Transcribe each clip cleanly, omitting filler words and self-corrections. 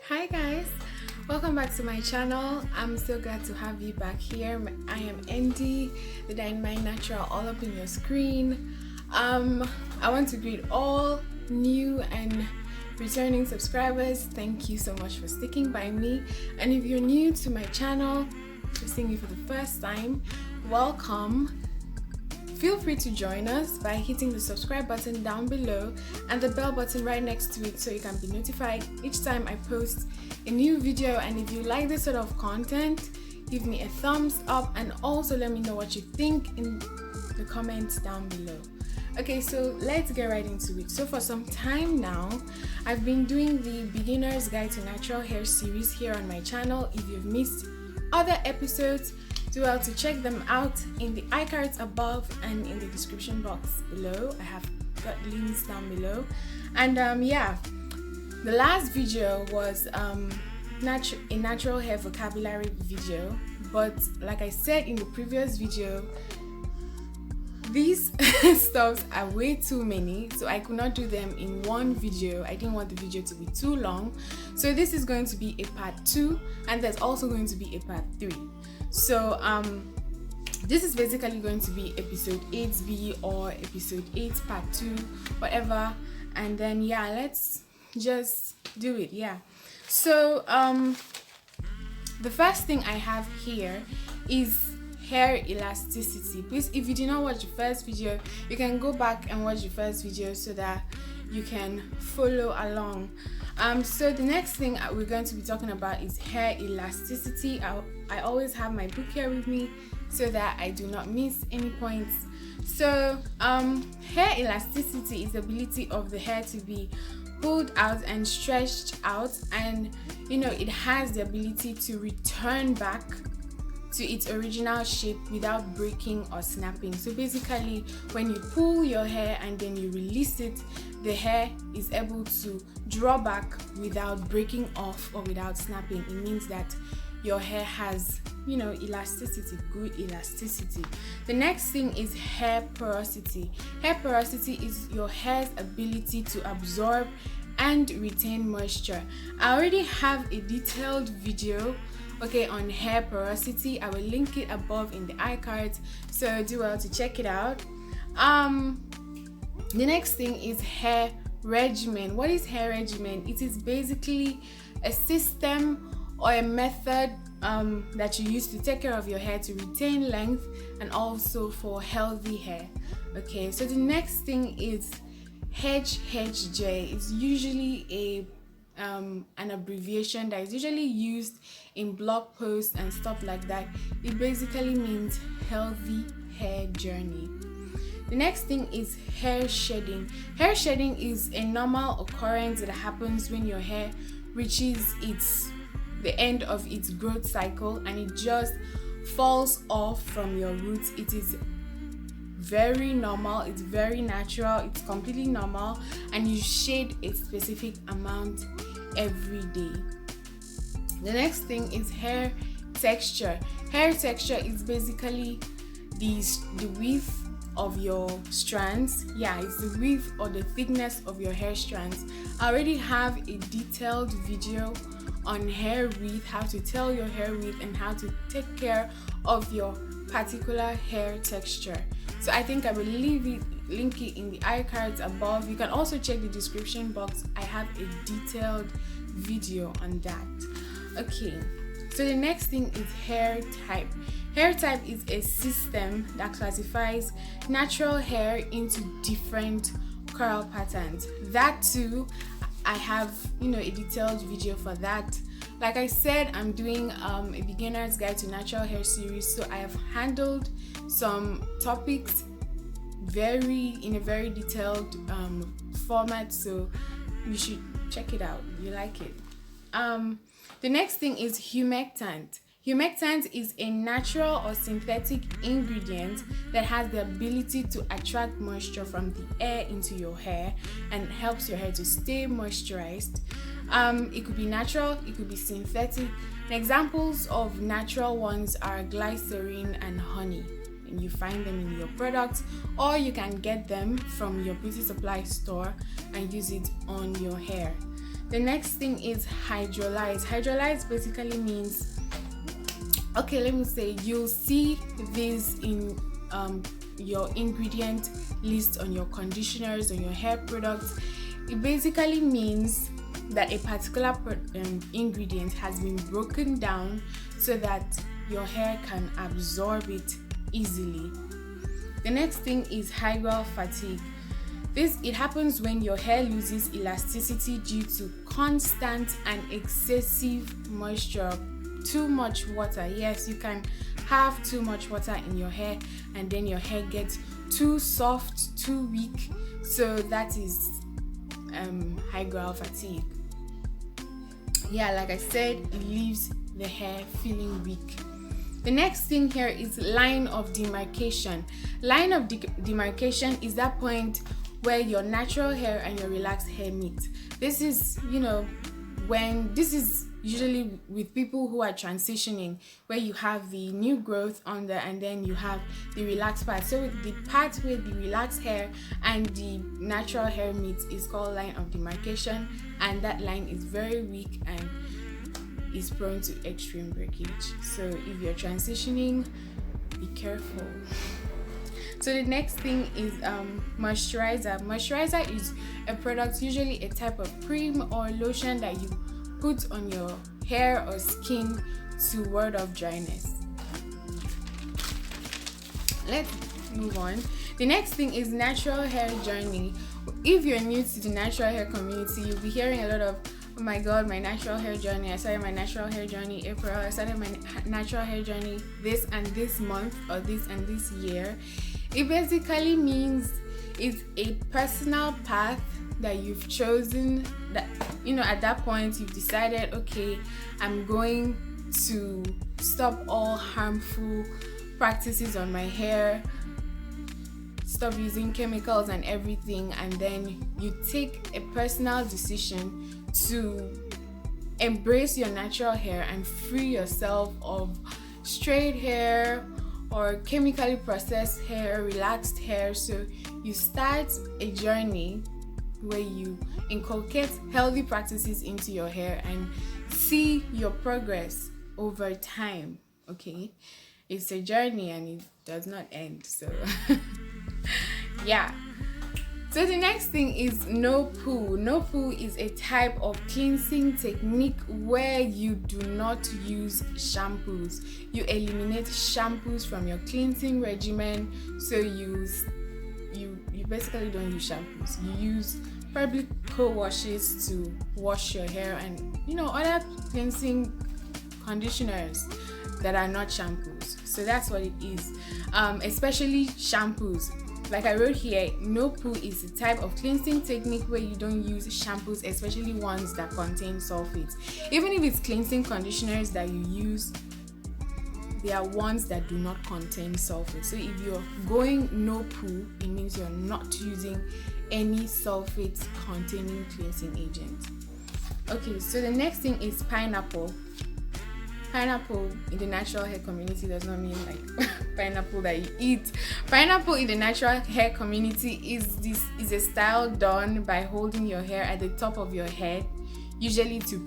Hi guys, welcome back to my channel. I'm so glad to have you back here. I am Andy, the Dynamite Natural, all up in your screen. I want to greet all new and returning subscribers. Thank you so much for sticking by me. And if you're new to my channel, just seeing me for the first time, welcome. Feel free to join us by hitting the subscribe button down below and the bell button right next to it so you can be notified each time I post a new video. And if you like this sort of content, give me a thumbs up and also let me know what you think in the comments down below. Okay, so let's get right into it. So for some time now, I've been doing the Beginner's Guide to Natural Hair series here on my channel. If you've missed other episodes, do well to check them out in the iCards above and in the description box below. I have got links down below. And the last video was a natural hair vocabulary video, but like I said in the previous video, these stuffs are way too many, so I could not do them in one video. I didn't want the video to be too long, so this is going to be a part 2 and there's also going to be a part 3. So this is basically going to be episode 8B or episode 8 part 2, whatever. And then let's just do it. So the first thing I have here is hair elasticity. Please, if you did not watch the first video, you can go back and watch the first video so that you can follow along. So the next thing we're going to be talking about is hair elasticity. I always have my book here with me so that I do not miss any points. So hair elasticity is the ability of the hair to be pulled out and stretched out, and it has the ability to return back to its original shape without breaking or snapping. So basically, when you pull your hair and then you release it, the hair is able to draw back without breaking off or without snapping. It means that your hair has elasticity, good elasticity. The next thing is hair porosity. Hair porosity is your hair's ability to absorb and retain moisture. I already have a detailed video on hair porosity. I will link it above in the iCards, so do well to check it out. The next thing is hair regimen. What is hair regimen? It is basically a system or a method that you use to take care of your hair to retain length and also for healthy hair. Okay, so the next thing is HHJ. It's usually an abbreviation that is usually used in blog posts and stuff like that. It basically means healthy hair journey. The next thing is hair shedding. Hair shedding is a normal occurrence that happens when your hair reaches the end of its growth cycle and it just falls off from your roots. It is very normal, it's very natural, it's completely normal, and you shed a specific amount every day. The next thing is hair texture. Hair texture is basically the width of your strands. It's the width or the thickness of your hair strands. I already have a detailed video on hair width, how to tell your hair width and how to take care of your particular hair texture. So I think I will link it in the iCards above. You can also check the description box. I have a detailed video on that. Okay, so the next thing is hair type. Hair type is a system that classifies natural hair into different curl patterns. That too, I have a detailed video for that. Like I said, I'm doing a Beginner's Guide to Natural Hair series, so I have handled some topics in a very detailed format, so you should check it out if you like it. The next thing is humectant. Humectant is a natural or synthetic ingredient that has the ability to attract moisture from the air into your hair and helps your hair to stay moisturized. It could be natural, it could be synthetic. Examples of natural ones are glycerin and honey, and you find them in your products, or you can get them from your beauty supply store and use it on your hair. The next thing is hydrolyze. Hydrolyze basically means, okay, let me say, you'll see this in your ingredient list on your conditioners, on your hair products. It basically means that a particular ingredient has been broken down so that your hair can absorb it easily. The next thing is hygral fatigue. It happens when your hair loses elasticity due to constant and excessive moisture. Too much water. Yes, you can have too much water in your hair and then your hair gets too soft, too weak. So that is hygral fatigue. Yeah, like I said, it leaves the hair feeling weak. The next thing here is line of demarcation. Line of demarcation is that point where your natural hair and your relaxed hair meet. This is, this is usually with people who are transitioning, where you have the new growth on there and then you have the relaxed part. So the part where the relaxed hair and the natural hair meets is called line of demarcation, and that line is very weak and is prone to extreme breakage. So if you're transitioning, be careful. So the next thing is moisturizer. Moisturizer is a product, usually a type of cream or lotion that you put on your hair or skin to ward off dryness. Let's move on. The next thing is natural hair journey. If you're new to the natural hair community, you'll be hearing a lot of, oh my god, my natural hair journey. I started my natural hair journey April. I started my natural hair journey this and this month or this and this year. It basically means it's a personal path that you've chosen, that at that point you've decided, okay, I'm going to stop all harmful practices on my hair, stop using chemicals and everything, and then you take a personal decision to embrace your natural hair and free yourself of straight hair or chemically processed hair, relaxed hair. So you start a journey where you inculcate healthy practices into your hair and see your progress over time. Okay, it's a journey and it does not end. So yeah. So the next thing is no poo. No poo is a type of cleansing technique where you do not use shampoos. You eliminate shampoos from your cleansing regimen. So you basically don't use shampoos. You use probably co-washes to wash your hair and other cleansing conditioners that are not shampoos. So that's what it is. Especially shampoos. Like I wrote here, no poo is a type of cleansing technique where you don't use shampoos, especially ones that contain sulfates. Even if it's cleansing conditioners that you use, they are ones that do not contain sulfates. So if you're going no poo, it means you're not using any sulfates containing cleansing agent. Okay, so the next thing is pineapple. Pineapple in the natural hair community does not mean like pineapple that you eat. Pineapple in the natural hair community is a style done by holding your hair at the top of your head, usually to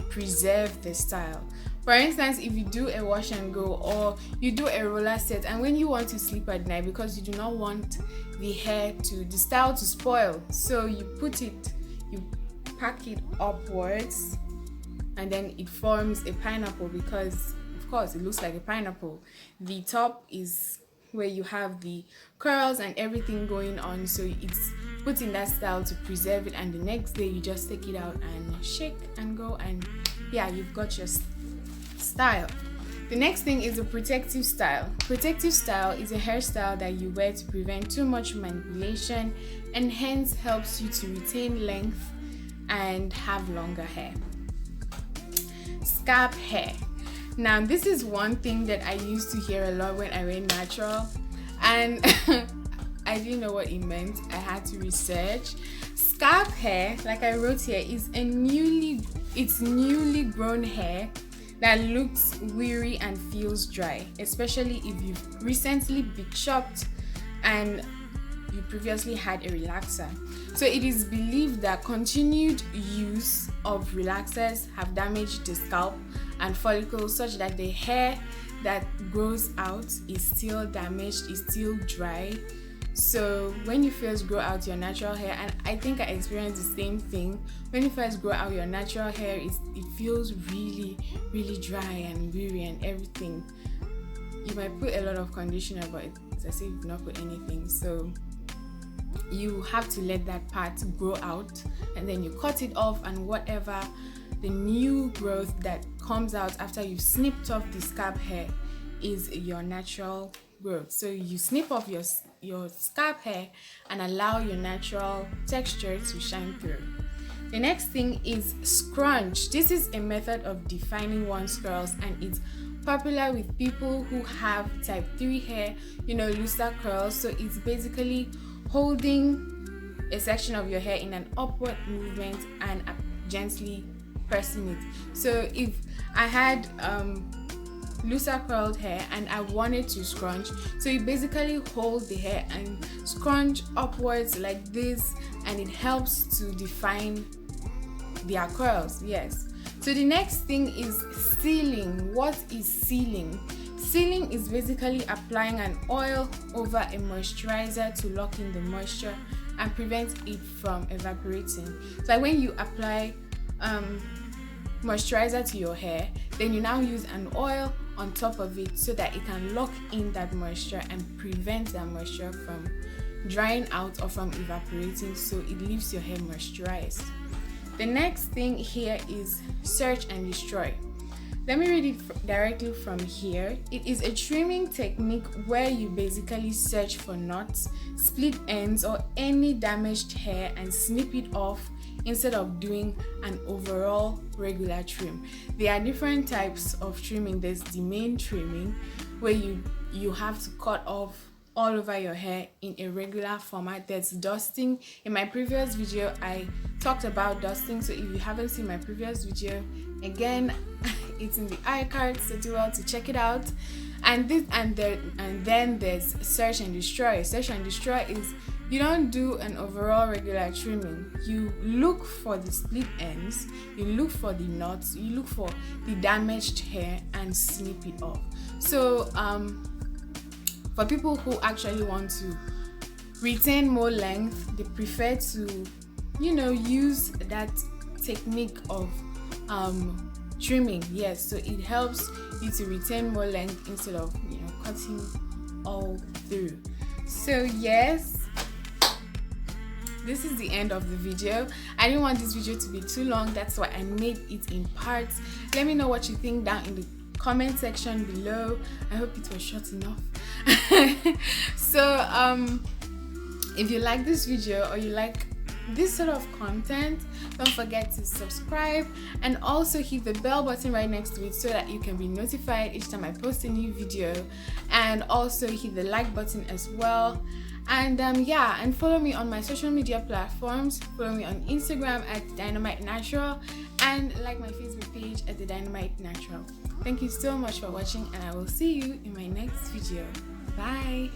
preserve the style. For instance, if you do a wash and go or you do a roller set, and when you want to sleep at night because you do not want the style to spoil, so you pack it upwards, and then it forms a pineapple because, of course, it looks like a pineapple. The top is where you have the curls and everything going on, so it's put in that style to preserve it, and the next day you just take it out and shake and go, and yeah, you've got your style. The next thing is a protective style. Protective style is a hairstyle that you wear to prevent too much manipulation and hence helps you to retain length and have longer hair. Scalp hair. Now this is one thing that I used to hear a lot when I went natural, and I didn't know what it meant. I had to research. Scalp hair, like I wrote here, is newly grown hair that looks weary and feels dry, especially if you've recently been chopped and you previously had a relaxer. So it is believed that continued use of relaxers have damaged the scalp and follicles such that the hair that grows out is still damaged, is still dry. So when you first grow out your natural hair, and I think I experienced the same thing, when you first grow out your natural hair, it feels really, really dry and weary and everything. You might put a lot of conditioner, but it's as if you've not put anything. So you have to let that part grow out, and then you cut it off, and whatever the new growth that comes out after you've snipped off the scalp hair is your natural growth. So you snip off your scalp hair and allow your natural texture to shine through. The next thing is scrunch. This is a method of defining one's curls, and it's popular with people who have type 3 hair, looser curls. So it's basically holding a section of your hair in an upward movement and gently pressing it. So if I had looser curled hair and I wanted to scrunch, so you basically hold the hair and scrunch upwards like this, and it helps to define their curls. Yes. So the next thing is sealing. What is sealing? Sealing is basically applying an oil over a moisturizer to lock in the moisture and prevent it from evaporating. So like when you apply moisturizer to your hair, then you now use an oil on top of it so that it can lock in that moisture and prevent that moisture from drying out or from evaporating, so it leaves your hair moisturized. The next thing here is search and destroy. Let me read it directly from here. It is a trimming technique where you basically search for knots, split ends, or any damaged hair and snip it off instead of doing an overall regular trim. There are different types of trimming. There's the main trimming, where you have to cut off all over your hair in a regular format. There's dusting. In my previous video, I talked about dusting, so if you haven't seen my previous video, again, it's in the iCard, so do well to check it out. And then there's search and destroy. Search and destroy is you don't do an overall regular trimming. You look for the split ends, you look for the knots, you look for the damaged hair and snip it off. So for people who actually want to retain more length, they prefer to use that technique of trimming. Yes, so it helps you to retain more length instead of cutting all through. So yes, this is the end of the video. I didn't want this video to be too long, that's why I made it in parts. Let me know what you think down in the comment section below. I hope it was short enough. So if you like this video or you like this sort of content, don't forget to subscribe and also hit the bell button right next to it so that you can be notified each time I post a new video, and also hit the like button as well. And and follow me on my social media platforms. Follow me on Instagram at Dynamite Natural, and like my Facebook page at the Dynamite Natural. Thank you so much for watching, and I will see you in my next video. Bye.